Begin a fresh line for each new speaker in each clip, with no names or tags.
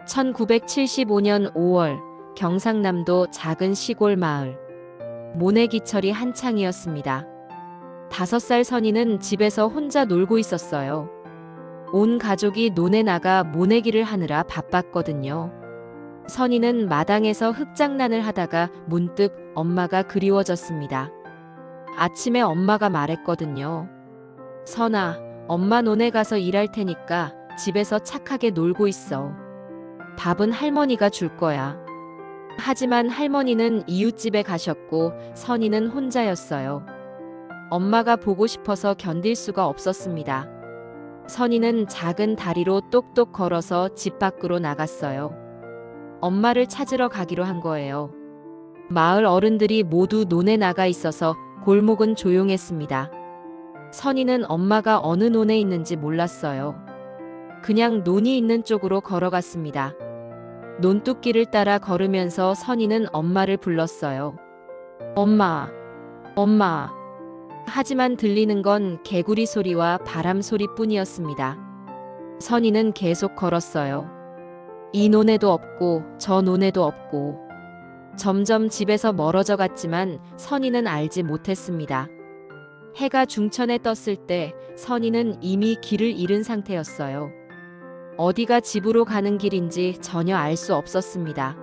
1975년 5월 경상남도 작은 시골 마을. 모내기철이 한창이었습니다. 5살 선이는 집에서 혼자 놀고 있었어요. 온 가족이 논에 나가 모내기를 하느라 바빴거든요. 선이는 마당에서 흙장난을 하다가 문득 엄마가 그리워졌습니다. 아침에 엄마가 말했거든요. 선아, 엄마 논에 가서 일할 테니까 집에서 착하게 놀고 있어. 밥은 할머니가 줄 거야. 하지만 할머니는 이웃집에 가셨고 선이는 혼자였어요. 엄마가 보고 싶어서 견딜 수가 없었습니다. 선이는 작은 다리로 똑똑 걸어서 집 밖으로 나갔어요. 엄마를 찾으러 가기로 한 거예요. 마을 어른들이 모두 논에 나가 있어서 골목은 조용했습니다. 선이는 엄마가 어느 논에 있는지 몰랐어요. 그냥 논이 있는 쪽으로 걸어갔습니다. 논뚝길을 따라 걸으면서 선이는 엄마를 불렀어요. 엄마, 엄마. 하지만 들리는 건 개구리 소리와 바람 소리뿐이었습니다. 선이는 계속 걸었어요. 이 논에도 없고 저 논에도 없고. 점점 집에서 멀어져 갔지만 선이는 알지 못했습니다. 해가 중천에 떴을 때 선이는 이미 길을 잃은 상태였어요. 어디가 집으로 가는 길인지 전혀 알 수 없었습니다.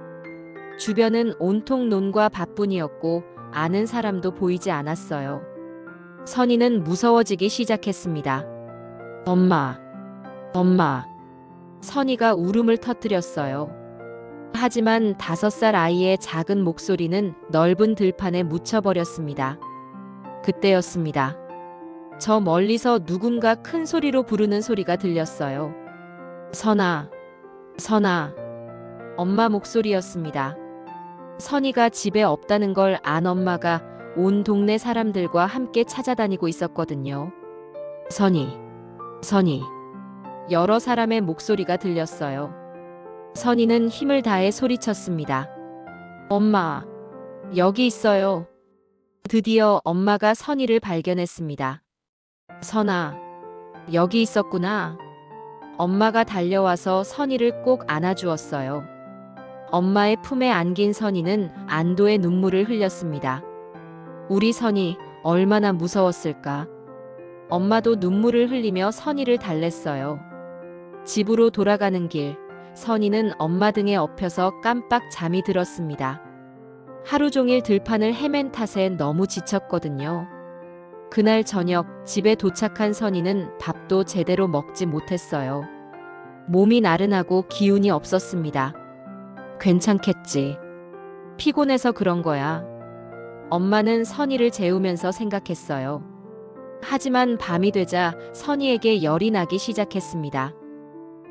주변은 온통 논과 밭뿐이었고 아는 사람도 보이지 않았어요. 선이는 무서워지기 시작했습니다. 엄마, 엄마. 선이가 울음을 터뜨렸어요. 하지만 5살 아이의 작은 목소리는 넓은 들판에 묻혀버렸습니다. 그때였습니다. 저 멀리서 누군가 큰 소리로 부르는 소리가 들렸어요. 선아, 선아. 엄마 목소리였습니다. 선이가 집에 없다는 걸 안 엄마가 온 동네 사람들과 함께 찾아다니고 있었거든요. 선이, 선이. 여러 사람의 목소리가 들렸어요. 선이는 힘을 다해 소리쳤습니다. 엄마, 여기 있어요. 드디어 엄마가 선이를 발견했습니다. 선아, 여기 있었구나. 엄마가 달려와서 선이를 꼭 안아주었어요. 엄마의 품에 안긴 선이는 안도의 눈물을 흘렸습니다. 우리 선이 얼마나 무서웠을까. 엄마도 눈물을 흘리며 선이를 달랬어요. 집으로 돌아가는 길, 선이는 엄마 등에 엎여서 깜빡 잠이 들었습니다. 하루 종일 들판을 헤맨 탓에 너무 지쳤거든요. 그날 저녁 집에 도착한 선이는 밥도 제대로 먹지 못했어요. 몸이 나른하고 기운이 없었습니다. 괜찮겠지. 피곤해서 그런 거야. 엄마는 선이를 재우면서 생각했어요. 하지만 밤이 되자 선이에게 열이 나기 시작했습니다.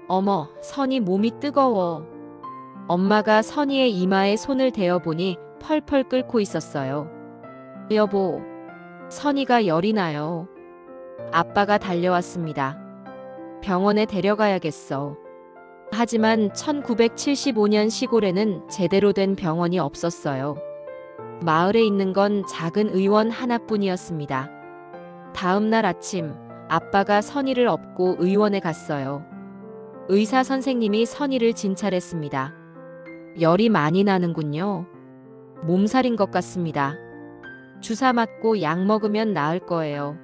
어머, 선이 몸이 뜨거워. 엄마가 선이의 이마에 손을 대어보니 펄펄 끓고 있었어요. 여보, 선이가 열이 나요. 아빠가 달려왔습니다. 병원에 데려가야겠어. 하지만 1975년 시골에는 제대로 된 병원이 없었어요. 마을에 있는 건 작은 의원 하나뿐이었습니다. 다음 날 아침, 아빠가 선이를 업고 의원에 갔어요. 의사 선생님이 선이를 진찰했습니다. 열이 많이 나는군요. 몸살인 것 같습니다. 주사 맞고 약 먹으면 나을 거예요.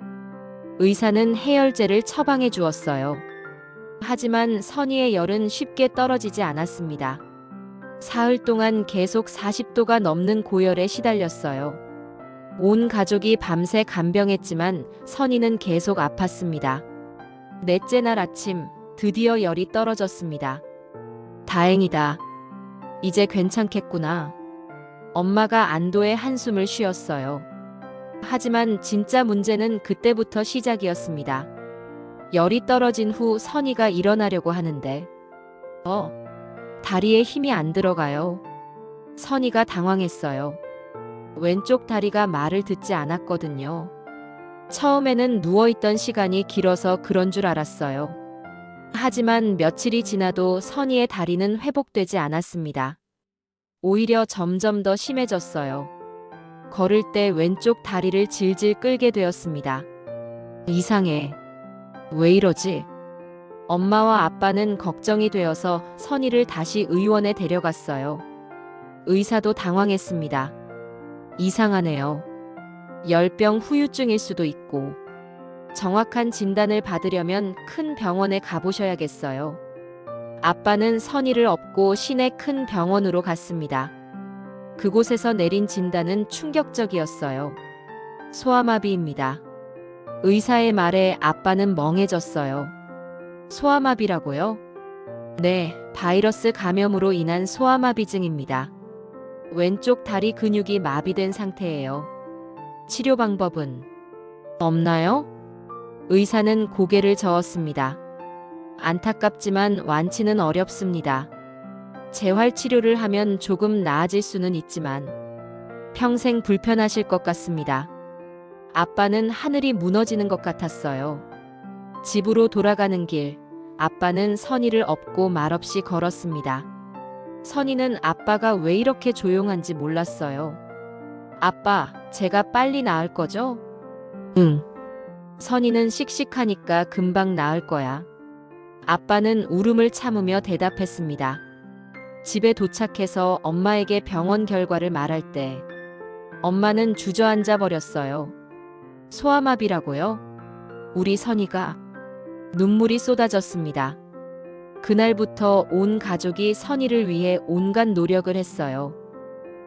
의사는 해열제를 처방해 주었어요. 하지만 선이의 열은 쉽게 떨어지지 않았습니다. 사흘 동안 계속 40도가 넘는 고열에 시달렸어요. 온 가족이 밤새 간병했지만 선이는 계속 아팠습니다. 넷째 날 아침, 드디어 열이 떨어졌습니다. 다행이다. 이제 괜찮겠구나. 엄마가 안도의 한숨을 쉬었어요. 하지만 진짜 문제는 그때부터 시작이었습니다. 열이 떨어진 후 선이가 일어나려고 하는데 다리에 힘이 안 들어가요. 선이가 당황했어요. 왼쪽 다리가 말을 듣지 않았거든요. 처음에는 누워있던 시간이 길어서 그런 줄 알았어요. 하지만 며칠이 지나도 선이의 다리는 회복되지 않았습니다. 오히려 점점 더 심해졌어요. 걸을 때 왼쪽 다리를 질질 끌게 되었습니다. 이상해. 왜 이러지? 엄마와 아빠는 걱정이 되어서 선희를 다시 의원에 데려갔어요. 의사도 당황했습니다. 이상하네요. 열병 후유증일 수도 있고, 정확한 진단을 받으려면 큰 병원에 가보셔야겠어요. 아빠는 선희를 업고 시내 큰 병원으로 갔습니다. 그곳에서 내린 진단은 충격적이었어요. 소아마비입니다. 의사의 말에 아빠는 멍해졌어요. 소아마비라고요? 네, 바이러스 감염으로 인한 소아마비증입니다. 왼쪽 다리 근육이 마비된 상태예요. 치료 방법은 없나요? 의사는 고개를 저었습니다. 안타깝지만 완치는 어렵습니다. 재활 치료를 하면 조금 나아질 수는 있지만 평생 불편하실 것 같습니다. 아빠는 하늘이 무너지는 것 같았어요. 집으로 돌아가는 길, 아빠는 선희를 업고 말없이 걸었습니다. 선희는 아빠가 왜 이렇게 조용한지 몰랐어요. 아빠, 제가 빨리 나을 거죠? 응. 선희는 씩씩하니까 금방 나을 거야. 아빠는 울음을 참으며 대답했습니다. 집에 도착해서 엄마에게 병원 결과를 말할 때 엄마는 주저앉아 버렸어요. 소아마비라고요? 우리 선희가. 눈물이 쏟아졌습니다. 그날부터 온 가족이 선희를 위해 온갖 노력을 했어요.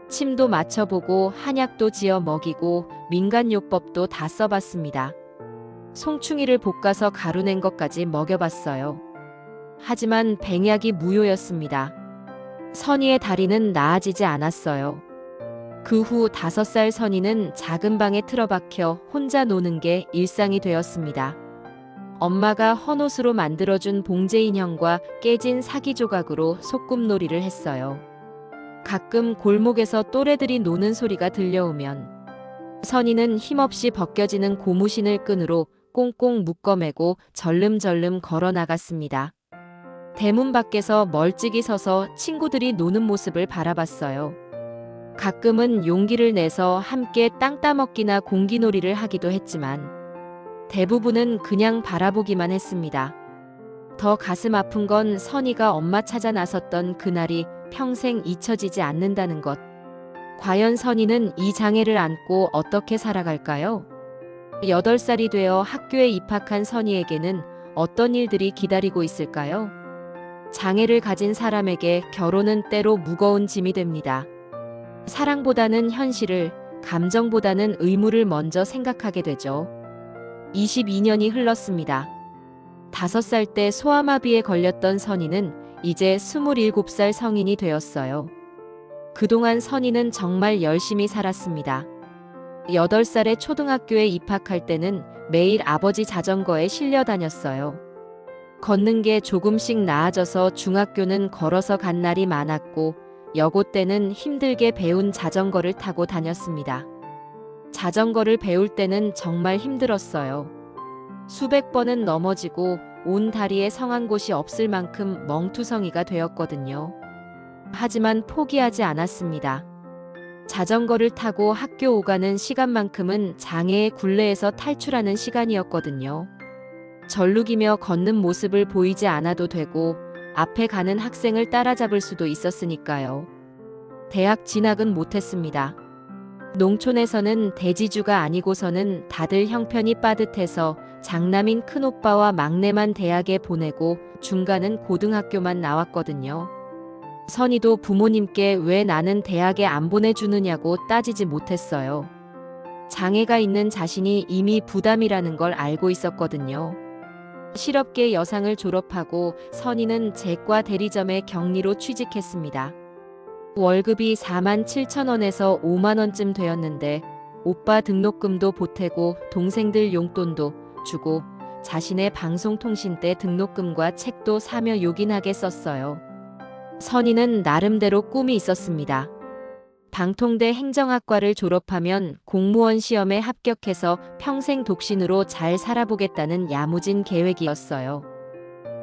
침도 맞춰보고 한약도 지어 먹이고 민간요법도 다 써봤습니다. 송충이를 볶아서 가루낸 것까지 먹여봤어요. 하지만 백약이 무효였습니다. 선희의 다리는 나아지지 않았어요. 그 후 5살 선희는 작은 방에 틀어박혀 혼자 노는 게 일상이 되었습니다. 엄마가 헌옷으로 만들어준 봉제 인형과 깨진 사기 조각으로 소꿉놀이를 했어요. 가끔 골목에서 또래들이 노는 소리가 들려오면 선희는 힘없이 벗겨지는 고무신을 끈으로 꽁꽁 묶어매고 절름절름 걸어 나갔습니다. 대문 밖에서 멀찍이 서서 친구들이 노는 모습을 바라봤어요. 가끔은 용기를 내서 함께 땅 따먹기나 공기놀이를 하기도 했지만 대부분은 그냥 바라보기만 했습니다. 더 가슴 아픈 건 선희가 엄마 찾아 나섰던 그날이 평생 잊혀지지 않는다는 것. 과연 선희는 이 장애를 안고 어떻게 살아갈까요? 8살이 되어 학교에 입학한 선희에게는 어떤 일들이 기다리고 있을까요? 장애를 가진 사람에게 결혼은 때로 무거운 짐이 됩니다. 사랑보다는 현실을, 감정보다는 의무를 먼저 생각하게 되죠. 22년이 흘렀습니다. 5살 때 소아마비에 걸렸던 선희는 이제 27살 성인이 되었어요. 그동안 선희는 정말 열심히 살았습니다. 8살에 초등학교에 입학할 때는 매일 아버지 자전거에 실려 다녔어요. 걷는 게 조금씩 나아져서 중학교는 걸어서 간 날이 많았고 여고 때는 힘들게 배운 자전거를 타고 다녔습니다. 자전거를 배울 때는 정말 힘들었어요. 수백 번은 넘어지고 온 다리에 성한 곳이 없을 만큼 멍투성이가 되었거든요. 하지만 포기하지 않았습니다. 자전거를 타고 학교 오가는 시간만큼은 장애의 굴레에서 탈출하는 시간이었거든요. 절룩이며 걷는 모습을 보이지 않아도 되고 앞에 가는 학생을 따라잡을 수도 있었으니까요. 대학 진학은 못했습니다. 농촌에서는 대지주가 아니고서는 다들 형편이 빠듯해서 장남인 큰오빠와 막내만 대학에 보내고 중간은 고등학교만 나왔거든요. 선희도 부모님께 왜 나는 대학에 안 보내주느냐고 따지지 못했어요. 장애가 있는 자신이 이미 부담이라는 걸 알고 있었거든요. 실업계 여상을 졸업하고 선희는 제과 대리점에 격리로 취직했습니다. 월급이 47,000원에서 5만원쯤 되었는데 오빠 등록금도 보태고 동생들 용돈도 주고 자신의 방송통신대 등록금과 책도 사며 요긴하게 썼어요. 선희는 나름대로 꿈이 있었습니다. 방통대 행정학과를 졸업하면 공무원 시험에 합격해서 평생 독신으로 잘 살아보겠다는 야무진 계획이었어요.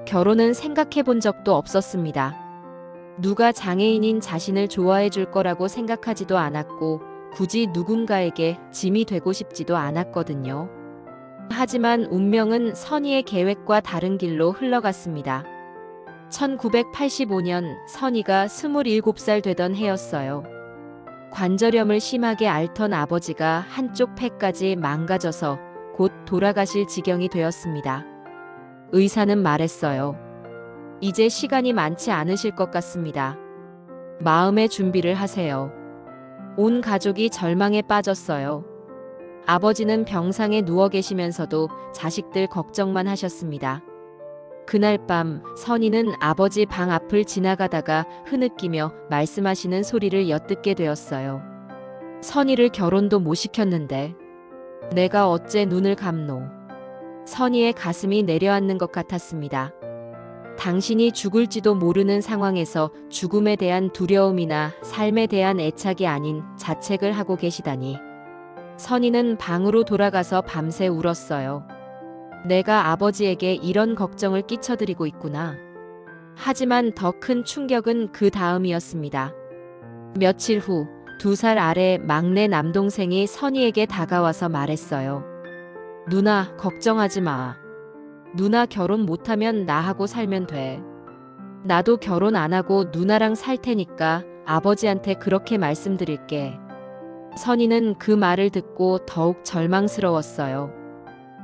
결혼은 생각해 본 적도 없었습니다. 누가 장애인인 자신을 좋아해 줄 거라고 생각하지도 않았고 굳이 누군가에게 짐이 되고 싶지도 않았거든요. 하지만 운명은 선희의 계획과 다른 길로 흘러갔습니다. 1985년 선희가 27살 되던 해였어요. 관절염을 심하게 앓던 아버지가 한쪽 폐까지 망가져서 곧 돌아가실 지경이 되었습니다. 의사는 말했어요. 이제 시간이 많지 않으실 것 같습니다. 마음의 준비를 하세요. 온 가족이 절망에 빠졌어요. 아버지는 병상에 누워 계시면서도 자식들 걱정만 하셨습니다. 그날 밤 선희는 아버지 방 앞을 지나가다가 흐느끼며 말씀하시는 소리를 엿듣게 되었어요. 선희를 결혼도 못 시켰는데 내가 어째 눈을 감노. 선희의 가슴이 내려앉는 것 같았습니다. 당신이 죽을지도 모르는 상황에서 죽음에 대한 두려움이나 삶에 대한 애착이 아닌 자책을 하고 계시다니. 선희는 방으로 돌아가서 밤새 울었어요. 내가 아버지에게 이런 걱정을 끼쳐드리고 있구나. 하지만 더 큰 충격은 그 다음이었습니다. 며칠 후 2살 아래 막내 남동생이 선희에게 다가와서 말했어요. 누나, 걱정하지 마. 누나 결혼 못하면 나하고 살면 돼. 나도 결혼 안 하고 누나랑 살 테니까 아버지한테 그렇게 말씀드릴게. 선희는 그 말을 듣고 더욱 절망스러웠어요.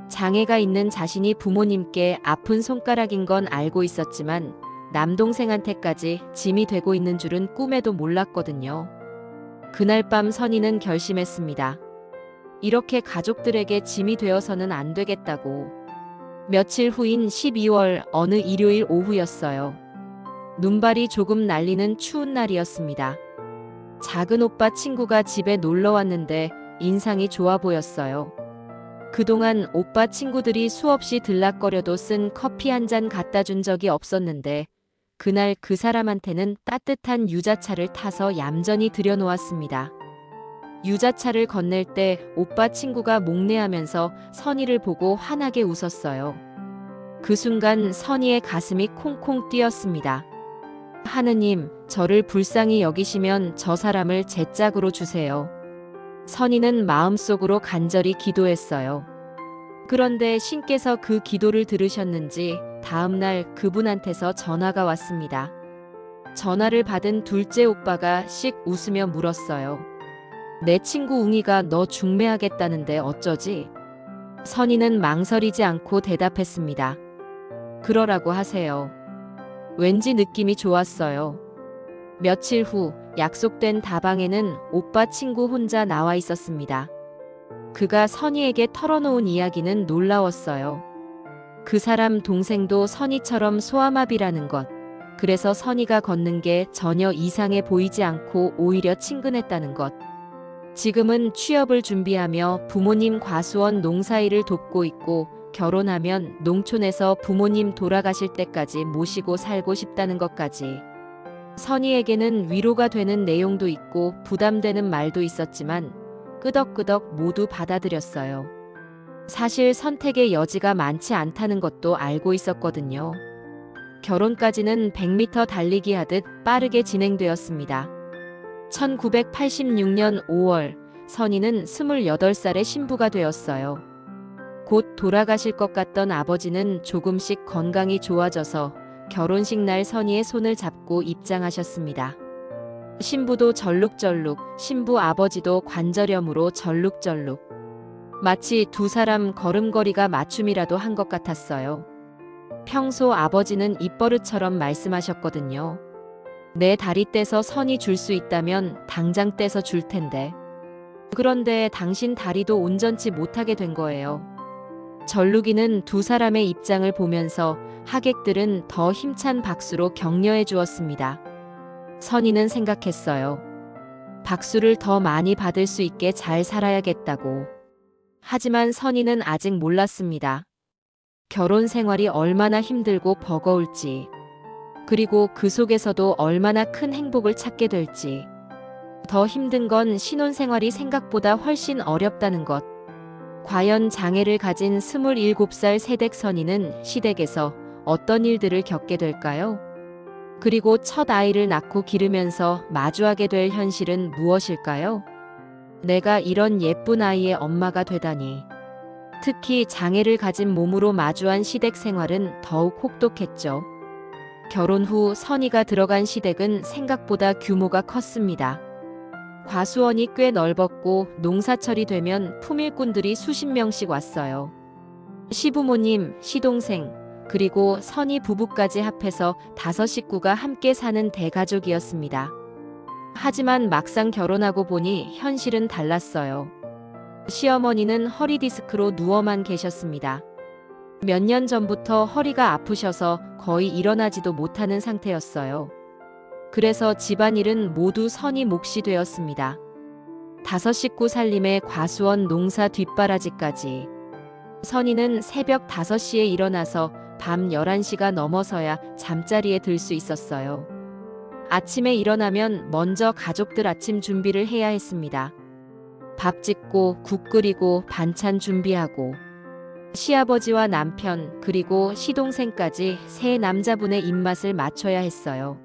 장애가 있는 자신이 부모님께 아픈 손가락인 건 알고 있었지만 남동생한테까지 짐이 되고 있는 줄은 꿈에도 몰랐거든요. 그날 밤 선희는 결심했습니다. 이렇게 가족들에게 짐이 되어서는 안 되겠다고. 며칠 후인 12월 어느 일요일 오후였어요. 눈발이 조금 날리는 추운 날이었습니다. 작은 오빠 친구가 집에 놀러 왔는데 인상이 좋아 보였어요. 그동안 오빠 친구들이 수없이 들락거려도 쓴 커피 한 잔 갖다 준 적이 없었는데 그날 그 사람한테는 따뜻한 유자차를 타서 얌전히 들여놓았습니다. 유자차를 건넬 때 오빠 친구가 목례하면서 선희를 보고 환하게 웃었어요. 그 순간 선희의 가슴이 콩콩 뛰었습니다. 하느님, 저를 불쌍히 여기시면 저 사람을 제 짝으로 주세요. 선희는 마음속으로 간절히 기도했어요. 그런데 신께서 그 기도를 들으셨는지 다음날 그분한테서 전화가 왔습니다. 전화를 받은 둘째 오빠가 씩 웃으며 물었어요. 내 친구 웅이가 너 중매하겠다는데 어쩌지? 선희는 망설이지 않고 대답했습니다. 그러라고 하세요. 왠지 느낌이 좋았어요. 며칠 후 약속된 다방에는 오빠 친구 혼자 나와 있었습니다. 그가 선희에게 털어놓은 이야기는 놀라웠어요. 그 사람 동생도 선희처럼 소아마비라는 것. 그래서 선희가 걷는 게 전혀 이상해 보이지 않고 오히려 친근했다는 것. 지금은 취업을 준비하며 부모님 과수원 농사일을 돕고 있고 결혼하면 농촌에서 부모님 돌아가실 때까지 모시고 살고 싶다는 것까지. 선희에게는 위로가 되는 내용도 있고 부담되는 말도 있었지만 끄덕끄덕 모두 받아들였어요. 사실 선택의 여지가 많지 않다는 것도 알고 있었거든요. 결혼까지는 100m 달리기 하듯 빠르게 진행되었습니다. 1986년 5월 선희는 28살의 신부가 되었어요. 곧 돌아가실 것 같던 아버지는 조금씩 건강이 좋아져서 결혼식 날 선희의 손을 잡고 입장하셨습니다. 신부도 절룩절룩, 신부 아버지도 관절염으로 절룩절룩. 마치 두 사람 걸음걸이가 맞춤이라도 한 것 같았어요. 평소 아버지는 입버릇처럼 말씀하셨거든요. 내 다리 떼서 선희 줄 수 있다면 당장 떼서 줄 텐데. 그런데 당신 다리도 온전치 못하게 된 거예요. 절룩이는 두 사람의 입장을 보면서 하객들은 더 힘찬 박수로 격려해 주었습니다. 선희는 생각했어요. 박수를 더 많이 받을 수 있게 잘 살아야겠다고. 하지만 선희는 아직 몰랐습니다. 결혼 생활이 얼마나 힘들고 버거울지. 그리고 그 속에서도 얼마나 큰 행복을 찾게 될지. 더 힘든 건 신혼생활이 생각보다 훨씬 어렵다는 것. 과연 장애를 가진 27살 새댁 선희는 시댁에서 어떤 일들을 겪게 될까요? 그리고 첫 아이를 낳고 기르면서 마주하게 될 현실은 무엇일까요? 내가 이런 예쁜 아이의 엄마가 되다니. 특히 장애를 가진 몸으로 마주한 시댁 생활은 더욱 혹독했죠. 결혼 후 선희가 들어간 시댁은 생각보다 규모가 컸습니다. 과수원이 꽤 넓었고 농사철이 되면 품일꾼들이 수십 명씩 왔어요. 시부모님, 시동생, 그리고 선희 부부까지 합해서 5식구가 함께 사는 대가족이었습니다. 하지만 막상 결혼하고 보니 현실은 달랐어요. 시어머니는 허리 디스크로 누워만 계셨습니다. 몇 년 전부터 허리가 아프셔서 거의 일어나지도 못하는 상태였어요. 그래서 집안일은 모두 선희 몫이 되었습니다. 5식구 살림에 과수원 농사 뒷바라지까지. 선희는 새벽 5시에 일어나서 밤 11시가 넘어서야 잠자리에 들 수 있었어요. 아침에 일어나면 먼저 가족들 아침 준비를 해야 했습니다. 밥 짓고 국 끓이고 반찬 준비하고 시아버지와 남편 그리고 시동생까지 세 남자분의 입맛을 맞춰야 했어요.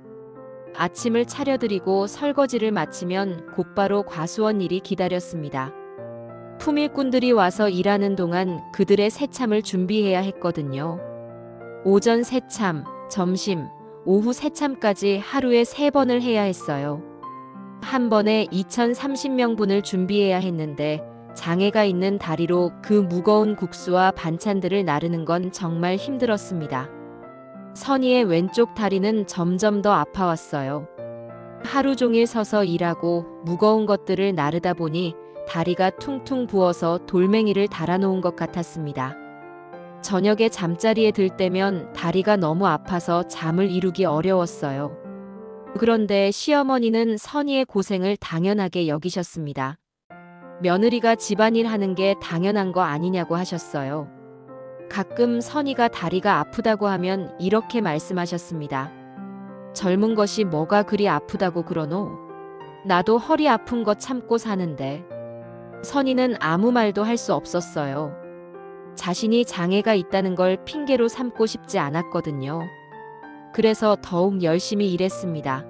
아침을 차려드리고 설거지를 마치면 곧바로 과수원 일이 기다렸습니다. 품일꾼들이 와서 일하는 동안 그들의 새참을 준비해야 했거든요. 오전 새참, 점심, 오후 새참까지 하루에 3번을 해야 했어요. 한 번에 2030명분을 준비해야 했는데 장애가 있는 다리로 그 무거운 국수와 반찬들을 나르는 건 정말 힘들었습니다. 선희의 왼쪽 다리는 점점 더 아파왔어요. 하루 종일 서서 일하고 무거운 것들을 나르다 보니 다리가 퉁퉁 부어서 돌멩이를 달아놓은 것 같았습니다. 저녁에 잠자리에 들 때면 다리가 너무 아파서 잠을 이루기 어려웠어요. 그런데 시어머니는 선희의 고생을 당연하게 여기셨습니다. 며느리가 집안일 하는 게 당연한 거 아니냐고 하셨어요. 가끔 선희가 다리가 아프다고 하면 이렇게 말씀하셨습니다. 젊은 것이 뭐가 그리 아프다고 그러노? 나도 허리 아픈 거 참고 사는데. 선희는 아무 말도 할 수 없었어요. 자신이 장애가 있다는 걸 핑계로 삼고 싶지 않았거든요. 그래서 더욱 열심히 일했습니다.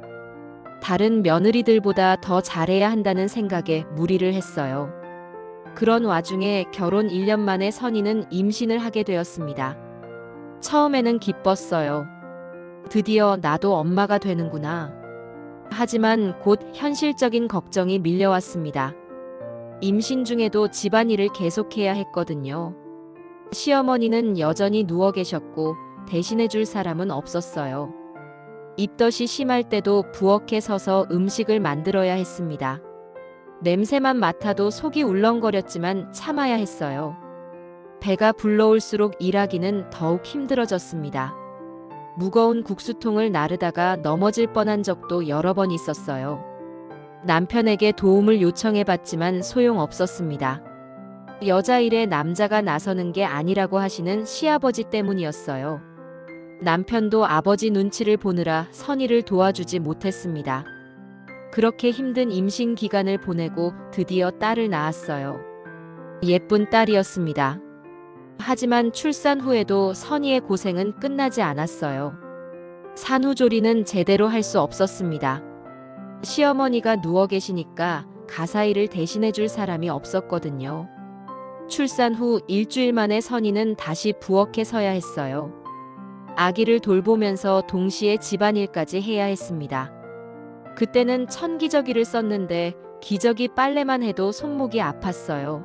다른 며느리들보다 더 잘해야 한다는 생각에 무리를 했어요. 그런 와중에 결혼 1년 만에 선희는 임신을 하게 되었습니다. 처음에는 기뻤어요. 드디어 나도 엄마가 되는구나. 하지만 곧 현실적인 걱정이 밀려왔습니다. 임신 중에도 집안일을 계속해야 했거든요. 시어머니는 여전히 누워 계셨고 대신해줄 사람은 없었어요. 입덧이 심할 때도 부엌에 서서 음식을 만들어야 했습니다. 냄새만 맡아도 속이 울렁거렸지만 참아야 했어요. 배가 불러올수록 일하기는 더욱 힘들어졌습니다. 무거운 국수통을 나르다가 넘어질 뻔한 적도 여러 번 있었어요. 남편에게 도움을 요청해봤지만 소용없었습니다. 여자일에 남자가 나서는 게 아니라고 하시는 시아버지 때문이었어요. 남편도 아버지 눈치를 보느라 선희를 도와주지 못했습니다. 그렇게 힘든 임신 기간을 보내고 드디어 딸을 낳았어요. 예쁜 딸이었습니다. 하지만 출산 후에도 선희의 고생은 끝나지 않았어요. 산후조리는 제대로 할 수 없었습니다. 시어머니가 누워 계시니까 가사일을 대신해줄 사람이 없었거든요. 출산 후 일주일 만에 선희는 다시 부엌에 서야 했어요. 아기를 돌보면서 동시에 집안일까지 해야 했습니다. 그때는 천기저귀를 썼는데 기저귀 빨래만 해도 손목이 아팠어요.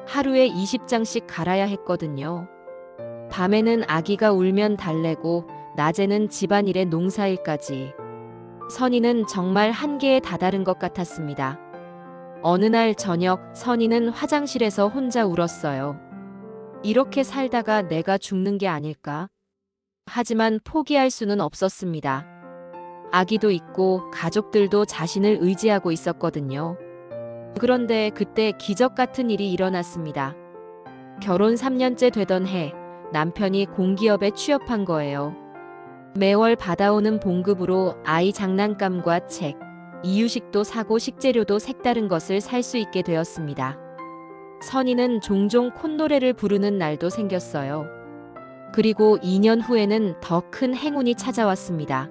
하루에 20장씩 갈아야 했거든요. 밤에는 아기가 울면 달래고 낮에는 집안일에 농사일까지. 선희는 정말 한계에 다다른 것 같았습니다. 어느 날 저녁 선희는 화장실에서 혼자 울었어요. 이렇게 살다가 내가 죽는 게 아닐까? 하지만 포기할 수는 없었습니다. 아기도 있고 가족들도 자신을 의지하고 있었거든요. 그런데 그때 기적 같은 일이 일어났습니다. 결혼 3년째 되던 해 남편이 공기업에 취업한 거예요. 매월 받아오는 봉급으로 아이 장난감과 책, 이유식도 사고 식재료도 색다른 것을 살 수 있게 되었습니다. 선희는 종종 콧노래를 부르는 날도 생겼어요. 그리고 2년 후에는 더 큰 행운이 찾아왔습니다.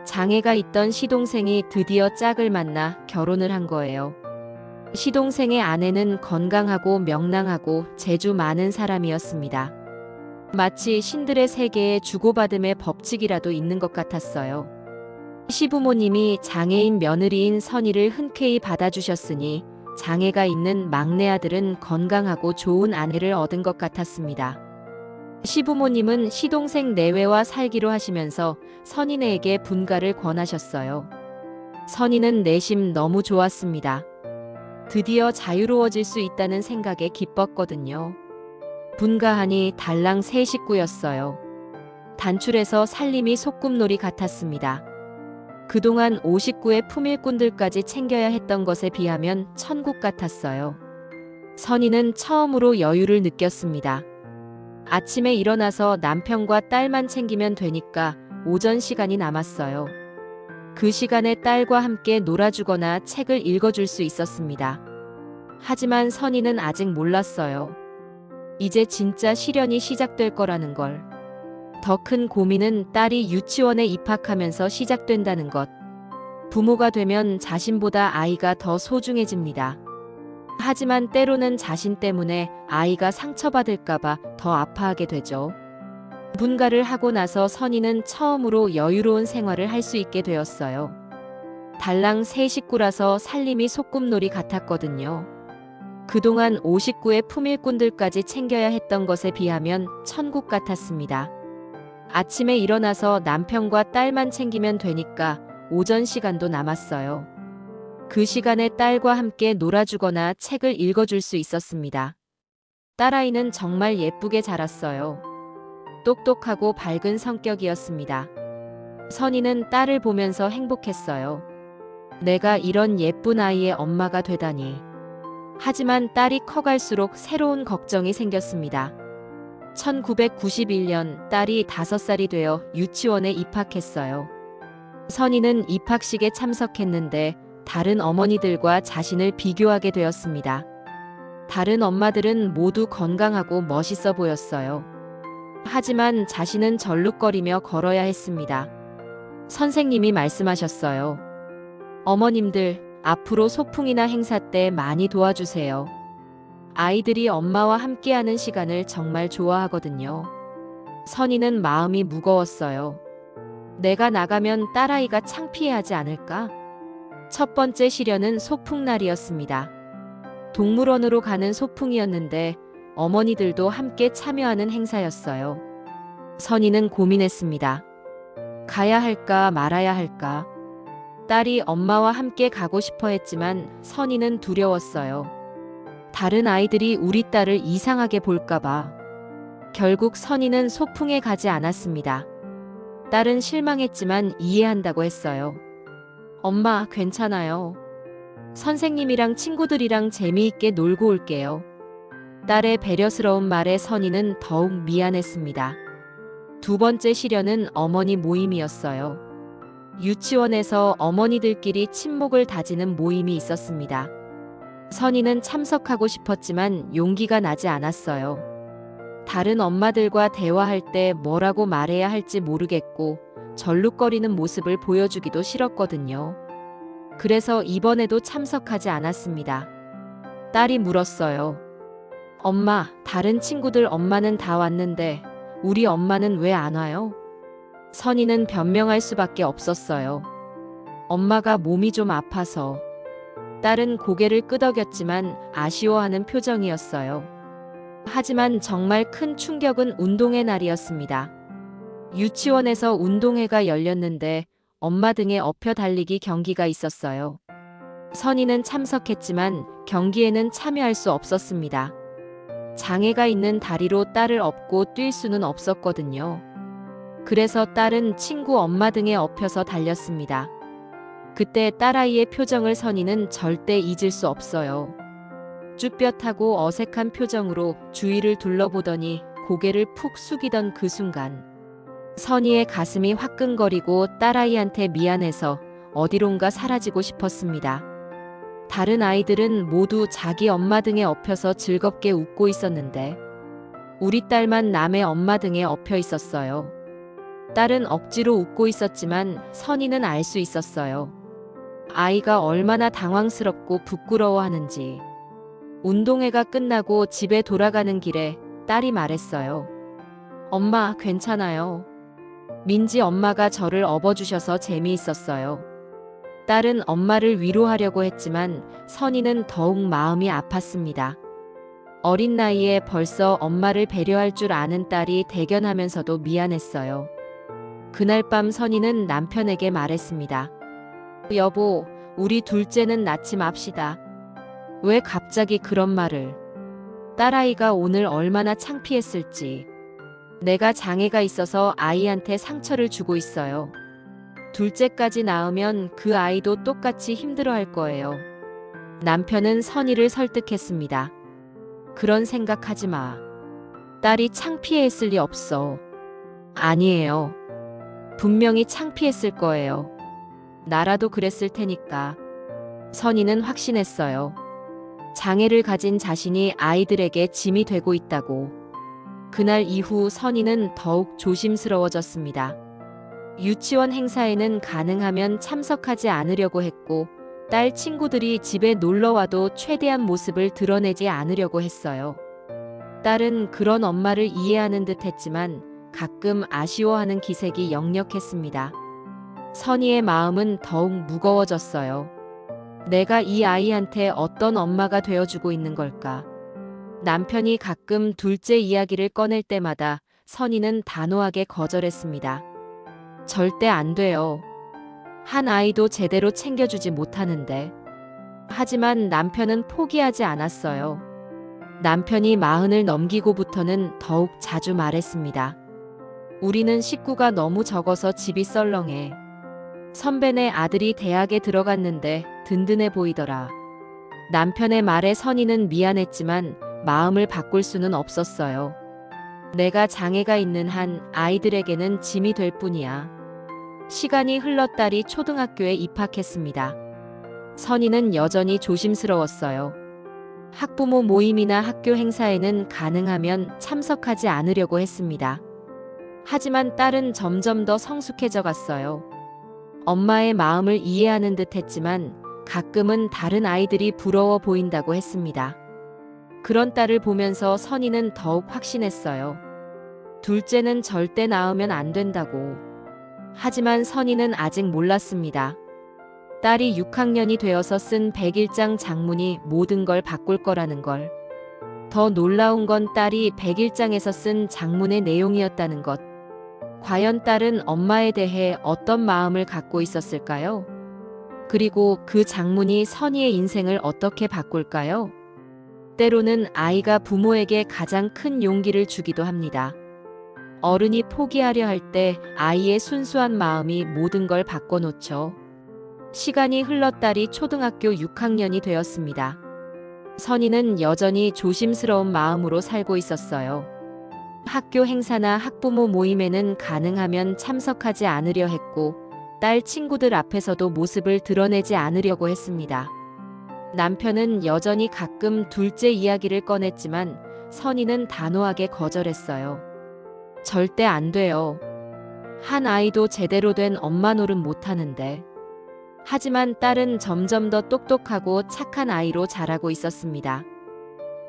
장애가 있던 시동생이 드디어 짝을 만나 결혼을 한 거예요. 시동생의 아내는 건강하고 명랑하고 재주 많은 사람이었습니다. 마치 신들의 세계에 주고받음의 법칙이라도 있는 것 같았어요. 시부모님이 장애인 며느리인 선희를 흔쾌히 받아주셨으니 장애가 있는 막내 아들은 건강하고 좋은 아내를 얻은 것 같았습니다. 시부모님은 시동생 내외와 살기로 하시면서 선희네에게 분가를 권하셨어요. 선희는 내심 너무 좋았습니다. 드디어 자유로워질 수 있다는 생각에 기뻤거든요. 분가하니 달랑 세 식구였어요. 단출해서 살림이 소꿉놀이 같았습니다. 그동안 50구의 품일꾼들까지 챙겨야 했던 것에 비하면 천국 같았어요. 선희는 처음으로 여유를 느꼈습니다. 아침에 일어나서 남편과 딸만 챙기면 되니까 오전 시간이 남았어요. 그 시간에 딸과 함께 놀아주거나 책을 읽어줄 수 있었습니다. 하지만 선희는 아직 몰랐어요. 이제 진짜 시련이 시작될 거라는 걸. 더 큰 고민은 딸이 유치원에 입학하면서 시작된다는 것. 부모가 되면 자신보다 아이가 더 소중해집니다. 하지만 때로는 자신 때문에 아이가 상처받을까봐 더 아파하게 되죠. 분가를 하고 나서 선희는 처음으로 여유로운 생활을 할 수 있게 되었어요. 달랑 세 식구라서 살림이 소꿉놀이 같았거든요. 그동안 50구의 품일꾼들까지 챙겨야 했던 것에 비하면 천국 같았습니다. 아침에 일어나서 남편과 딸만 챙기면 되니까 오전 시간도 남았어요. 그 시간에 딸과 함께 놀아주거나 책을 읽어줄 수 있었습니다. 딸아이는 정말 예쁘게 자랐어요. 똑똑하고 밝은 성격이었습니다. 선희는 딸을 보면서 행복했어요. 내가 이런 예쁜 아이의 엄마가 되다니. 하지만 딸이 커갈수록 새로운 걱정이 생겼습니다. 1991년 딸이 5살이 되어 유치원에 입학했어요. 선희는 입학식에 참석했는데 다른 어머니들과 자신을 비교하게 되었습니다. 다른 엄마들은 모두 건강하고 멋있어 보였어요. 하지만 자신은 절룩거리며 걸어야 했습니다. 선생님이 말씀하셨어요. 어머님들, 앞으로 소풍이나 행사 때 많이 도와주세요. 아이들이 엄마와 함께하는 시간을 정말 좋아하거든요. 선희는 마음이 무거웠어요. 내가 나가면 딸아이가 창피해하지 않을까? 첫 번째 시련은 소풍날이었습니다. 동물원으로 가는 소풍이었는데 어머니들도 함께 참여하는 행사였어요. 선희는 고민했습니다. 가야 할까 말아야 할까? 딸이 엄마와 함께 가고 싶어 했지만 선희는 두려웠어요. 다른 아이들이 우리 딸을 이상하게 볼까봐. 결국 선희는 소풍에 가지 않았습니다. 딸은 실망했지만 이해한다고 했어요. 엄마, 괜찮아요. 선생님이랑 친구들이랑 재미있게 놀고 올게요. 딸의 배려스러운 말에 선희는 더욱 미안했습니다. 두 번째 시련은 어머니 모임이었어요. 유치원에서 어머니들끼리 친목을 다지는 모임이 있었습니다. 선희는 참석하고 싶었지만 용기가 나지 않았어요. 다른 엄마들과 대화할 때 뭐라고 말해야 할지 모르겠고 절룩거리는 모습을 보여주기도 싫었거든요. 그래서 이번에도 참석하지 않았습니다. 딸이 물었어요. 엄마, 다른 친구들 엄마는 다 왔는데 우리 엄마는 왜 안 와요? 선희는 변명할 수밖에 없었어요. 엄마가 몸이 좀 아파서. 딸은 고개를 끄덕였지만 아쉬워하는 표정이었어요. 하지만 정말 큰 충격은 운동회 날이었습니다. 유치원에서 운동회가 열렸는데 엄마 등에 업혀 달리기 경기가 있었어요. 선희는 참석했지만 경기에는 참여할 수 없었습니다. 장애가 있는 다리로 딸을 업고 뛸 수는 없었거든요. 그래서 딸은 친구 엄마 등에 업혀서 달렸습니다. 그때 딸아이의 표정을 선희는 절대 잊을 수 없어요. 쭈뼛하고 어색한 표정으로 주위를 둘러보더니 고개를 푹 숙이던 그 순간 선희의 가슴이 화끈거리고 딸아이한테 미안해서 어디론가 사라지고 싶었습니다. 다른 아이들은 모두 자기 엄마 등에 업혀서 즐겁게 웃고 있었는데 우리 딸만 남의 엄마 등에 업혀 있었어요. 딸은 억지로 웃고 있었지만 선희는 알 수 있었어요. 아이가 얼마나 당황스럽고 부끄러워하는지. 운동회가 끝나고 집에 돌아가는 길에 딸이 말했어요. 엄마, 괜찮아요. 민지 엄마가 저를 업어주셔서 재미있었어요. 딸은 엄마를 위로하려고 했지만 선이는 더욱 마음이 아팠습니다. 어린 나이에 벌써 엄마를 배려할 줄 아는 딸이 대견하면서도 미안했어요. 그날 밤 선이는 남편에게 말했습니다. 여보, 우리 둘째는 낳지 맙시다. 왜 갑자기 그런 말을? 딸아이가 오늘 얼마나 창피했을지. 내가 장애가 있어서 아이한테 상처를 주고 있어요. 둘째까지 낳으면 그 아이도 똑같이 힘들어할 거예요. 남편은 선이를 설득했습니다. 그런 생각하지 마. 딸이 창피해했을 리 없어. 아니에요. 분명히 창피했을 거예요. 나라도 그랬을 테니까. 선이는 확신했어요. 장애를 가진 자신이 아이들에게 짐이 되고 있다고. 그날 이후 선이는 더욱 조심스러워졌습니다. 유치원 행사에는 가능하면 참석하지 않으려고 했고, 딸 친구들이 집에 놀러와도 최대한 모습을 드러내지 않으려고 했어요. 딸은 그런 엄마를 이해하는 듯 했지만 가끔 아쉬워하는 기색이 역력했습니다. 선이의 마음은 더욱 무거워졌어요. 내가 이 아이한테 어떤 엄마가 되어주고 있는 걸까? 남편이 가끔 둘째 이야기를 꺼낼 때마다 선이는 단호하게 거절했습니다. 절대 안 돼요. 한 아이도 제대로 챙겨주지 못하는데. 하지만 남편은 포기하지 않았어요. 남편이 40을 넘기고부터는 더욱 자주 말했습니다. 우리는 식구가 너무 적어서 집이 썰렁해. 선배네 아들이 대학에 들어갔는데 든든해 보이더라. 남편의 말에 선이는 미안했지만 마음을 바꿀 수는 없었어요. 내가 장애가 있는 한 아이들에게는 짐이 될 뿐이야. 시간이 흘러 딸이 초등학교에 입학했습니다. 선이는 여전히 조심스러웠어요. 학부모 모임이나 학교 행사에는 가능하면 참석하지 않으려고 했습니다. 하지만 딸은 점점 더 성숙해져 갔어요. 엄마의 마음을 이해하는 듯 했지만 가끔은 다른 아이들이 부러워 보인다고 했습니다. 그런 딸을 보면서 선이는 더욱 확신했어요. 둘째는 절대 낳으면 안 된다고. 하지만 선이는 아직 몰랐습니다. 딸이 6학년이 되어서 쓴 101장 장문이 모든 걸 바꿀 거라는 걸. 더 놀라운 건 딸이 101장에서 쓴 장문의 내용이었다는 것. 과연 딸은 엄마에 대해 어떤 마음을 갖고 있었을까요? 그리고 그 장문이 선이의 인생을 어떻게 바꿀까요? 때로는 아이가 부모에게 가장 큰 용기를 주기도 합니다. 어른이 포기하려 할 때 아이의 순수한 마음이 모든 걸 바꿔놓죠. 시간이 흘러 딸이 초등학교 6학년이 되었습니다. 선이는 여전히 조심스러운 마음으로 살고 있었어요. 학교 행사나 학부모 모임에는 가능하면 참석하지 않으려 했고, 딸 친구들 앞에서도 모습을 드러내지 않으려고 했습니다. 남편은 여전히 가끔 둘째 이야기를 꺼냈지만 선이는 단호하게 거절했어요. 절대 안 돼요. 한 아이도 제대로 된 엄마 노릇 못하는데. 하지만 딸은 점점 더 똑똑하고 착한 아이로 자라고 있었습니다.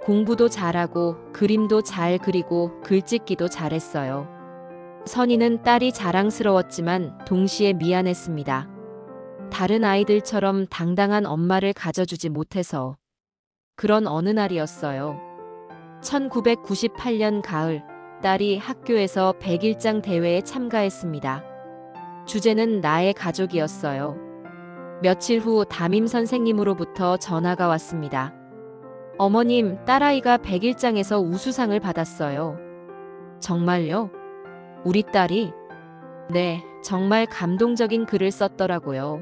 공부도 잘하고 그림도 잘 그리고 글짓기도 잘했어요. 선이는 딸이 자랑스러웠지만 동시에 미안했습니다. 다른 아이들처럼 당당한 엄마를 가져주지 못해서. 그런 어느 날이었어요. 1998년 가을, 딸이 학교에서 101장 대회에 참가했습니다. 주제는 나의 가족이었어요. 며칠 후 담임 선생님으로부터 전화가 왔습니다. 어머님, 딸아이가 101장에서 우수상을 받았어요. 정말요? 우리 딸이? 네, 정말 감동적인 글을 썼더라고요.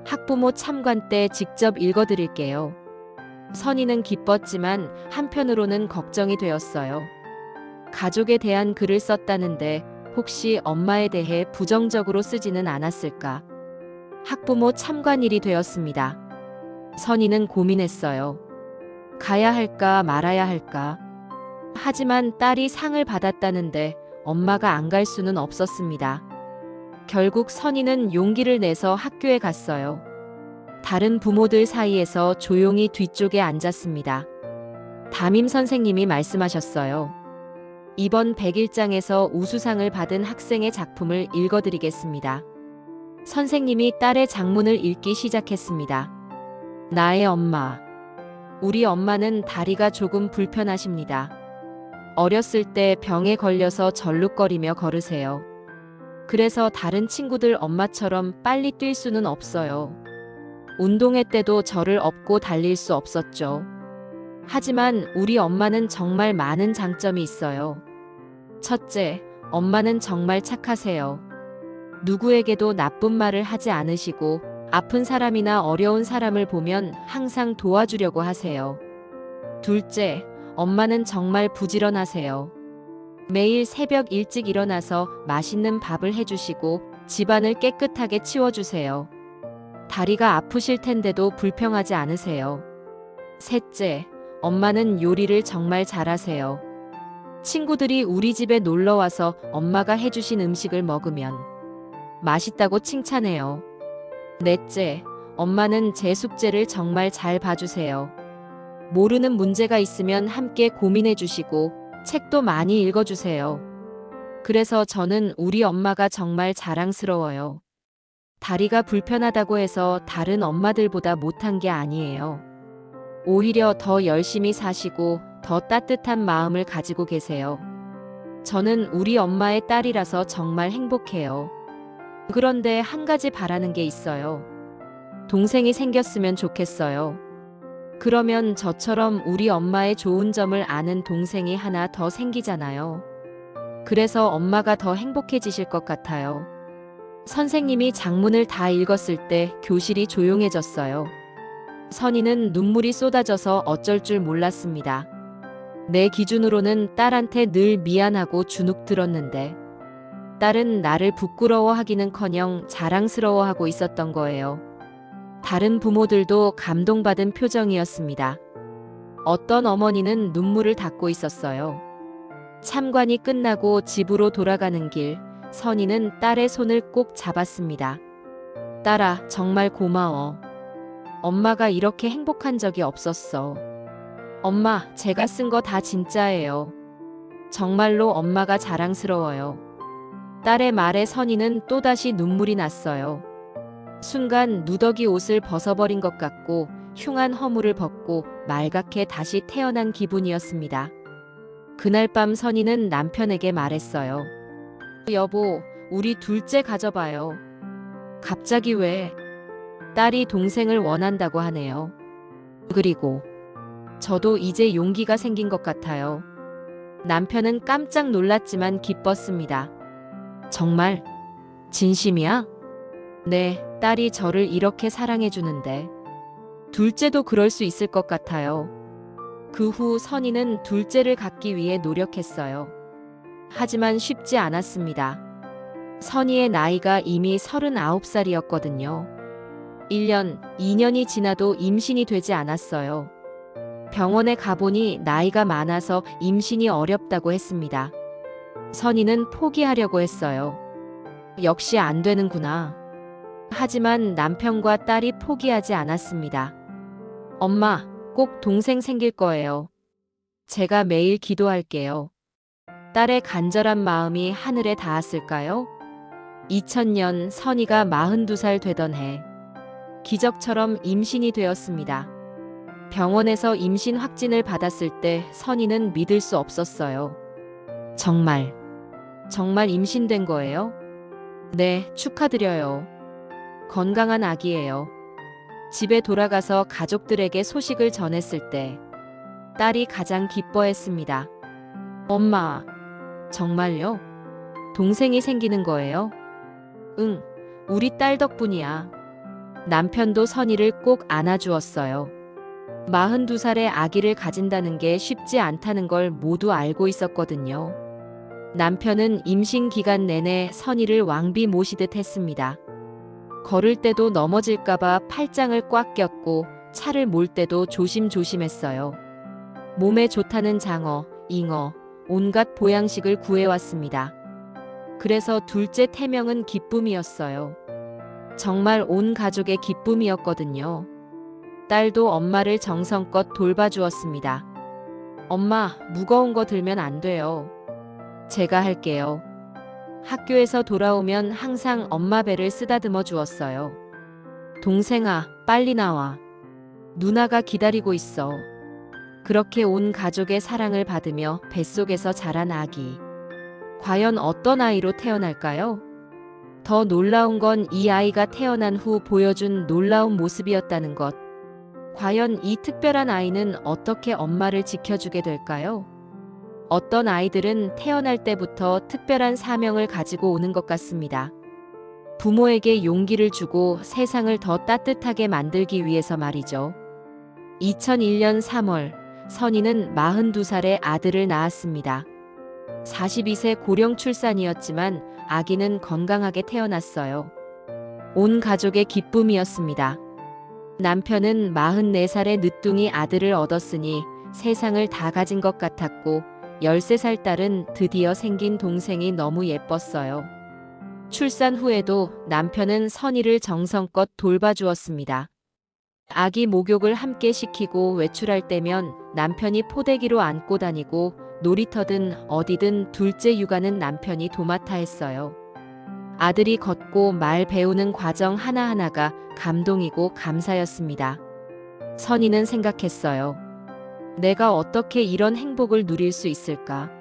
학부모 참관 때 직접 읽어드릴게요. 선이는 기뻤지만 한편으로는 걱정이 되었어요. 가족에 대한 글을 썼다는데 혹시 엄마에 대해 부정적으로 쓰지는 않았을까? 학부모 참관일이 되었습니다. 선이는 고민했어요. 가야 할까 말아야 할까? 하지만 딸이 상을 받았다는데 엄마가 안 갈 수는 없었습니다. 결국 선이는 용기를 내서 학교에 갔어요. 다른 부모들 사이에서 조용히 뒤쪽에 앉았습니다. 담임 선생님이 말씀하셨어요. 이번 100일장에서 우수상을 받은 학생의 작품을 읽어드리겠습니다. 선생님이 딸의 작문을 읽기 시작했습니다. 나의 엄마. 우리 엄마는 다리가 조금 불편하십니다. 어렸을 때 병에 걸려서 절룩거리며 걸으세요. 그래서 다른 친구들 엄마처럼 빨리 뛸 수는 없어요. 운동회 때도 저를 업고 달릴 수 없었죠. 하지만 우리 엄마는 정말 많은 장점이 있어요. 첫째, 엄마는 정말 착하세요. 누구에게도 나쁜 말을 하지 않으시고 아픈 사람이나 어려운 사람을 보면 항상 도와주려고 하세요. 둘째, 엄마는 정말 부지런하세요. 매일 새벽 일찍 일어나서 맛있는 밥을 해주시고 집안을 깨끗하게 치워주세요. 다리가 아프실 텐데도 불평하지 않으세요. 셋째, 엄마는 요리를 정말 잘하세요. 친구들이 우리 집에 놀러 와서 엄마가 해주신 음식을 먹으면 맛있다고 칭찬해요. 넷째, 엄마는 제 숙제를 정말 잘 봐주세요. 모르는 문제가 있으면 함께 고민해 주시고 책도 많이 읽어주세요. 그래서 저는 우리 엄마가 정말 자랑스러워요. 다리가 불편하다고 해서 다른 엄마들보다 못한 게 아니에요. 오히려 더 열심히 사시고 더 따뜻한 마음을 가지고 계세요. 저는 우리 엄마의 딸이라서 정말 행복해요. 그런데 한 가지 바라는 게 있어요. 동생이 생겼으면 좋겠어요. 그러면 저처럼 우리 엄마의 좋은 점을 아는 동생이 하나 더 생기잖아요. 그래서 엄마가 더 행복해지실 것 같아요. 선생님이 작문을 다 읽었을 때 교실이 조용해졌어요. 선이는 눈물이 쏟아져서 어쩔 줄 몰랐습니다. 내 기준으로는 딸한테 늘 미안하고 주눅 들었는데 딸은 나를 부끄러워하기는커녕 자랑스러워하고 있었던 거예요. 다른 부모들도 감동받은 표정이었습니다. 어떤 어머니는 눈물을 닦고 있었어요. 참관이 끝나고 집으로 돌아가는 길, 선이는 딸의 손을 꼭 잡았습니다. 딸아, 정말 고마워. 엄마가 이렇게 행복한 적이 없었어. 엄마, 제가 쓴 거 다 진짜예요. 정말로 엄마가 자랑스러워요. 딸의 말에 선이는 또다시 눈물이 났어요. 순간 누더기 옷을 벗어버린 것 같고 흉한 허물을 벗고 말갛게 다시 태어난 기분이었습니다. 그날 밤 선이는 남편에게 말했어요. 여보, 우리 둘째 가져봐요. 갑자기 왜? 딸이 동생을 원한다고 하네요. 그리고 저도 이제 용기가 생긴 것 같아요. 남편은 깜짝 놀랐지만 기뻤습니다. 정말? 진심이야? 네, 딸이 저를 이렇게 사랑해주는데. 둘째도 그럴 수 있을 것 같아요. 그 후 선이는 둘째를 갖기 위해 노력했어요. 하지만 쉽지 않았습니다. 선이의 나이가 이미 39살이었거든요. 1년, 2년이 지나도 임신이 되지 않았어요. 병원에 가보니 나이가 많아서 임신이 어렵다고 했습니다. 선이는 포기하려고 했어요. 역시 안 되는구나. 하지만 남편과 딸이 포기하지 않았습니다. 엄마, 꼭 동생 생길 거예요. 제가 매일 기도할게요. 딸의 간절한 마음이 하늘에 닿았을까요? 2000년 선이가 42살 되던 해, 기적처럼 임신이 되었습니다. 병원에서 임신 확진을 받았을 때 선이는 믿을 수 없었어요. 정말 임신된 거예요? 네, 축하드려요. 건강한 아기예요. 집에 돌아가서 가족들에게 소식을 전했을 때 딸이 가장 기뻐했습니다. 엄마, 정말요? 동생이 생기는 거예요? 응, 우리 딸 덕분이야. 남편도 선이를 꼭 안아주었어요. 42살의 아기를 가진다는 게 쉽지 않다는 걸 모두 알고 있었거든요. 남편은 임신 기간 내내 선이를 왕비 모시듯 했습니다. 걸을 때도 넘어질까봐 팔짱을 꽉 꼈고 차를 몰 때도 조심조심했어요. 몸에 좋다는 장어, 잉어, 온갖 보양식을 구해왔습니다. 그래서 둘째 태명은 기쁨이었어요. 정말 온 가족의 기쁨이었거든요. 딸도 엄마를 정성껏 돌봐주었습니다. 엄마, 무거운 거 들면 안 돼요. 제가 할게요. 학교에서 돌아오면 항상 엄마 배를 쓰다듬어 주었어요. 동생아, 빨리 나와. 누나가 기다리고 있어. 그렇게 온 가족의 사랑을 받으며 뱃속에서 자란 아기. 과연 어떤 아이로 태어날까요? 더 놀라운 건 이 아이가 태어난 후 보여준 놀라운 모습이었다는 것. 과연 이 특별한 아이는 어떻게 엄마를 지켜주게 될까요? 어떤 아이들은 태어날 때부터 특별한 사명을 가지고 오는 것 같습니다. 부모에게 용기를 주고 세상을 더 따뜻하게 만들기 위해서 말이죠. 2001년 3월, 선희는 42살의 아들을 낳았습니다. 42세 고령 출산이었지만 아기는 건강하게 태어났어요. 온 가족의 기쁨이었습니다. 남편은 44살의 늦둥이 아들을 얻었으니 세상을 다 가진 것 같았고 13살 딸은 드디어 생긴 동생이 너무 예뻤어요. 출산 후에도 남편은 선희를 정성껏 돌봐주었습니다. 아기 목욕을 함께 시키고 외출할 때면 남편이 포대기로 안고 다니고 놀이터든 어디든 둘째 육아는 남편이 도맡아 했어요. 아들이 걷고 말 배우는 과정 하나하나가 감동이고 감사였습니다. 선희는 생각했어요. 내가 어떻게 이런 행복을 누릴 수 있을까?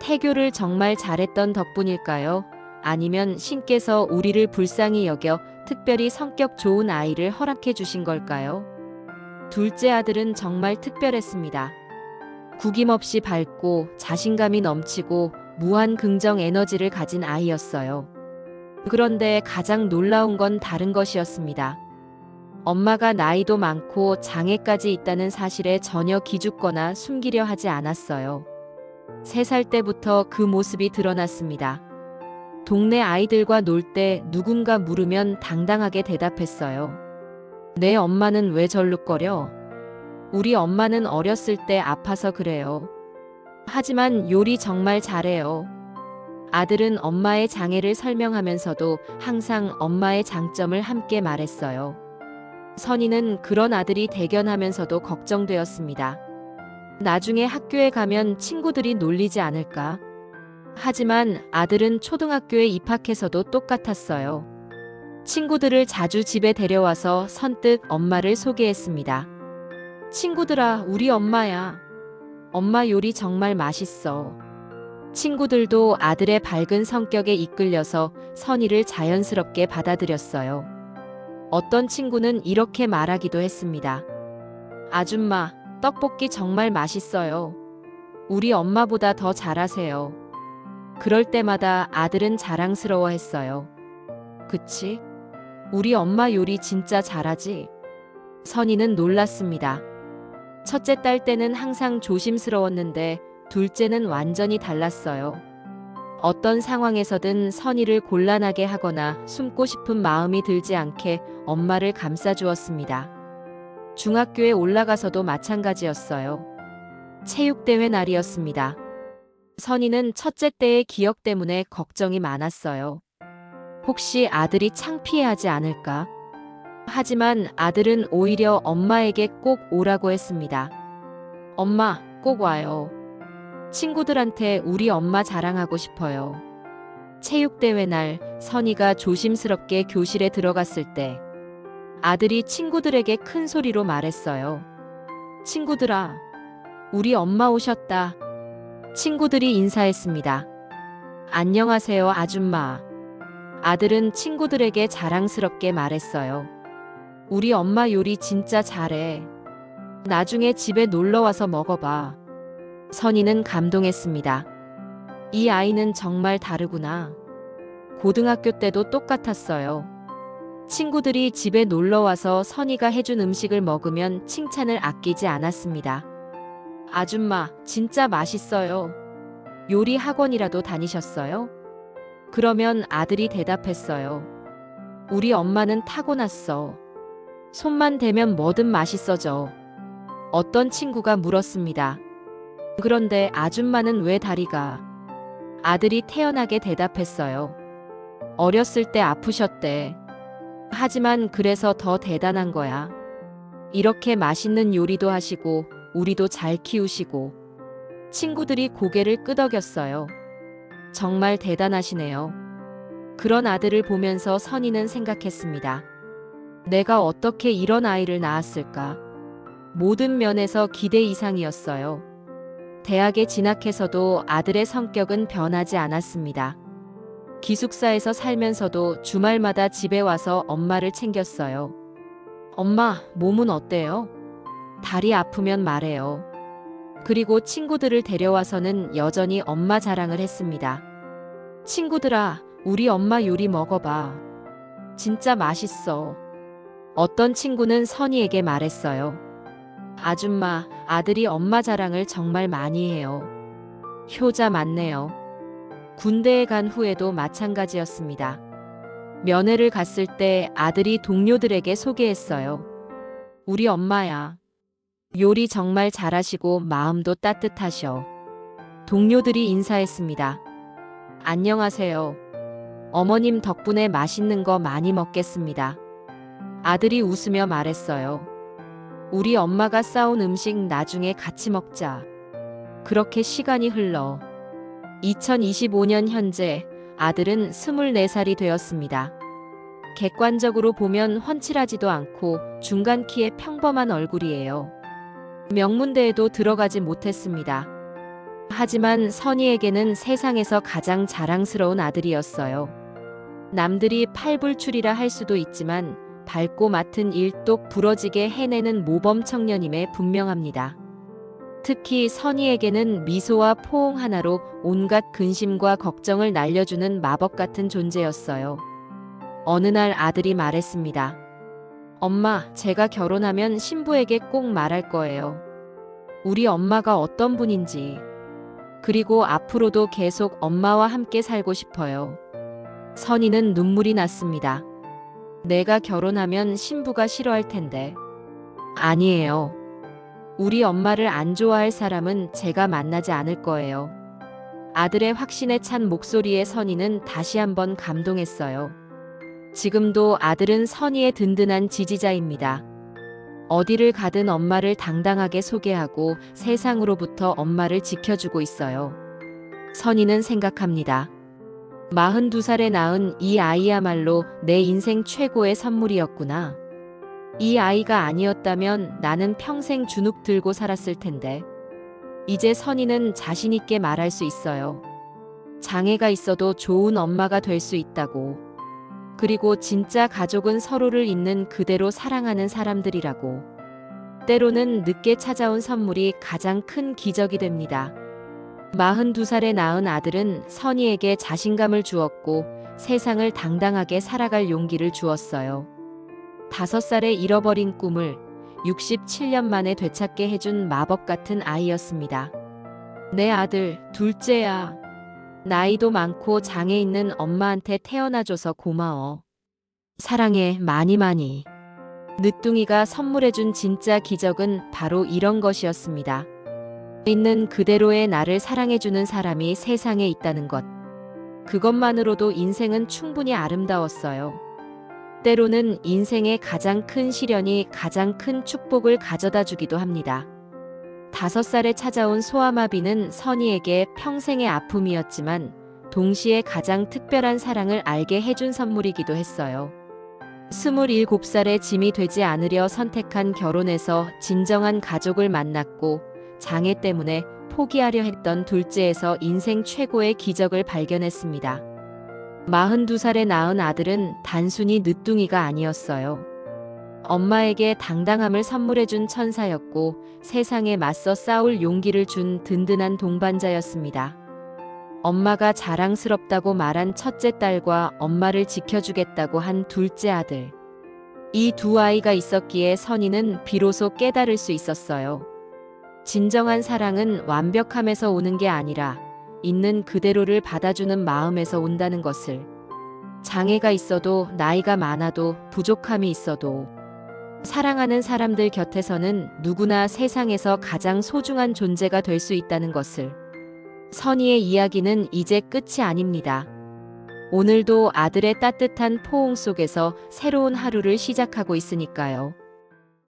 태교를 정말 잘했던 덕분일까요? 아니면 신께서 우리를 불쌍히 여겨 특별히 성격 좋은 아이를 허락해 주신 걸까요? 둘째 아들은 정말 특별했습니다. 구김없이 밝고 자신감이 넘치고 무한 긍정 에너지를 가진 아이였어요. 그런데 가장 놀라운 건 다른 것이었습니다. 엄마가 나이도 많고 장애까지 있다는 사실에 전혀 기죽거나 숨기려 하지 않았어요. 3살 때부터 그 모습이 드러났습니다. 동네 아이들과 놀 때 누군가 물으면 당당하게 대답했어요. 내 엄마는 왜 절룩거려? 우리 엄마는 어렸을 때 아파서 그래요. 하지만 요리 정말 잘해요. 아들은 엄마의 장애를 설명하면서도 항상 엄마의 장점을 함께 말했어요. 선희는 그런 아들이 대견하면서도 걱정되었습니다. 나중에 학교에 가면 친구들이 놀리지 않을까? 하지만 아들은 초등학교에 입학해서도 똑같았어요. 친구들을 자주 집에 데려와서 선뜻 엄마를 소개했습니다. 친구들아, 우리 엄마야. 엄마 요리 정말 맛있어. 친구들도 아들의 밝은 성격에 이끌려서 선희를 자연스럽게 받아들였어요. 어떤 친구는 이렇게 말하기도 했습니다. 아줌마, 떡볶이 정말 맛있어요. 우리 엄마보다 더 잘하세요. 그럴 때마다 아들은 자랑스러워했어요. 그치? 우리 엄마 요리 진짜 잘하지? 선희는 놀랐습니다. 첫째 딸 때는 항상 조심스러웠는데 둘째는 완전히 달랐어요. 어떤 상황에서든 선희를 곤란하게 하거나 숨고 싶은 마음이 들지 않게 엄마를 감싸주었습니다. 중학교에 올라가서도 마찬가지였어요. 체육대회 날이었습니다. 선희는 첫째 때의 기억 때문에 걱정이 많았어요. 혹시 아들이 창피해하지 않을까? 하지만 아들은 오히려 엄마에게 꼭 오라고 했습니다. 엄마, 꼭 와요. 친구들한테 우리 엄마 자랑하고 싶어요. 체육대회 날 선희가 조심스럽게 교실에 들어갔을 때 아들이 친구들에게 큰 소리로 말했어요. 친구들아, 우리 엄마 오셨다. 친구들이 인사했습니다. 안녕하세요, 아줌마. 아들은 친구들에게 자랑스럽게 말했어요. 우리 엄마 요리 진짜 잘해. 나중에 집에 놀러와서 먹어봐. 선희는 감동했습니다. 이 아이는 정말 다르구나. 고등학교 때도 똑같았어요. 친구들이 집에 놀러와서 선희가 해준 음식을 먹으면 칭찬을 아끼지 않았습니다. 아줌마, 진짜 맛있어요. 요리 학원이라도 다니셨어요? 그러면 아들이 대답했어요. 우리 엄마는 타고났어. 손만 대면 뭐든 맛있어져. 어떤 친구가 물었습니다. 그런데 아줌마는 왜 다리가? 아들이 태연하게 대답했어요. 어렸을 때 아프셨대. 하지만 그래서 더 대단한 거야. 이렇게 맛있는 요리도 하시고, 우리도 잘 키우시고. 친구들이 고개를 끄덕였어요. 정말 대단하시네요. 그런 아들을 보면서 선희는 생각했습니다. 내가 어떻게 이런 아이를 낳았을까? 모든 면에서 기대 이상이었어요. 대학에 진학해서도 아들의 성격은 변하지 않았습니다. 기숙사에서 살면서도 주말마다 집에 와서 엄마를 챙겼어요. 엄마, 몸은 어때요? 다리 아프면 말해요. 그리고 친구들을 데려와서는 여전히 엄마 자랑을 했습니다. 친구들아, 우리 엄마 요리 먹어봐. 진짜 맛있어. 어떤 친구는 선희에게 말했어요. 아줌마, 아들이 엄마 자랑을 정말 많이 해요. 효자 맞네요. 군대에 간 후에도 마찬가지였습니다. 면회를 갔을 때 아들이 동료들에게 소개했어요. 우리 엄마야. 요리 정말 잘하시고 마음도 따뜻하셔. 동료들이 인사했습니다. 안녕하세요. 어머님 덕분에 맛있는 거 많이 먹겠습니다. 아들이 웃으며 말했어요. 우리 엄마가 싸온 음식 나중에 같이 먹자. 그렇게 시간이 흘러 2025년 현재 아들은 24살이 되었습니다. 객관적으로 보면 훤칠하지도 않고 중간 키의 평범한 얼굴이에요. 명문대에도 들어가지 못했습니다. 하지만 선희에게는 세상에서 가장 자랑스러운 아들이었어요. 남들이 팔불출이라 할 수도 있지만 밟고 맡은 일 똑 부러지게 해내는 모범 청년임에 분명합니다. 특히 선희에게는 미소와 포옹 하나로 온갖 근심과 걱정을 날려주는 마법 같은 존재였어요. 어느 날 아들이 말했습니다. 엄마, 제가 결혼하면 신부에게 꼭 말할 거예요. 우리 엄마가 어떤 분인지. 그리고 앞으로도 계속 엄마와 함께 살고 싶어요. 선희는 눈물이 났습니다. 내가 결혼하면 신부가 싫어할 텐데. 아니에요. 우리 엄마를 안 좋아할 사람은 제가 만나지 않을 거예요. 아들의 확신에 찬 목소리에 선희는 다시 한번 감동했어요. 지금도 아들은 선희의 든든한 지지자입니다. 어디를 가든 엄마를 당당하게 소개하고 세상으로부터 엄마를 지켜주고 있어요. 선희는 생각합니다. 42살에 낳은 이 아이야말로 내 인생 최고의 선물이었구나. 이 아이가 아니었다면 나는 평생 주눅 들고 살았을 텐데. 이제 선희는 자신 있게 말할 수 있어요. 장애가 있어도 좋은 엄마가 될 수 있다고. 그리고 진짜 가족은 서로를 있는 그대로 사랑하는 사람들이라고. 때로는 늦게 찾아온 선물이 가장 큰 기적이 됩니다. 42살에 낳은 아들은 선희에게 자신감을 주었고 세상을 당당하게 살아갈 용기를 주었어요. 5살에 잃어버린 꿈을 67년 만에 되찾게 해준 마법 같은 아이였습니다. 내 아들, 둘째야. 나이도 많고 장애 있는 엄마한테 태어나줘서 고마워. 사랑해, 많이 많이. 늦둥이가 선물해준 진짜 기적은 바로 이런 것이었습니다. 있는 그대로의 나를 사랑해주는 사람이 세상에 있다는 것. 그것만으로도 인생은 충분히 아름다웠어요. 때로는 인생의 가장 큰 시련이 가장 큰 축복을 가져다 주기도 합니다. 5살에 찾아온 소아마비는 선희에게 평생의 아픔이었지만 동시에 가장 특별한 사랑을 알게 해준 선물이기도 했어요. 27살에 짐이 되지 않으려 선택한 결혼에서 진정한 가족을 만났고 장애 때문에 포기하려 했던 둘째에서 인생 최고의 기적을 발견했습니다. 42살에 낳은 아들은 단순히 늦둥이가 아니었어요. 엄마에게 당당함을 선물해준 천사였고 세상에 맞서 싸울 용기를 준 든든한 동반자였습니다. 엄마가 자랑스럽다고 말한 첫째 딸과 엄마를 지켜주겠다고 한 둘째 아들. 이 두 아이가 있었기에 선희는 비로소 깨달을 수 있었어요. 진정한 사랑은 완벽함에서 오는 게 아니라 있는 그대로를 받아주는 마음에서 온다는 것을. 장애가 있어도 나이가 많아도 부족함이 있어도 사랑하는 사람들 곁에서는 누구나 세상에서 가장 소중한 존재가 될 수 있다는 것을. 선희의 이야기는 이제 끝이 아닙니다. 오늘도 아들의 따뜻한 포옹 속에서 새로운 하루를 시작하고 있으니까요.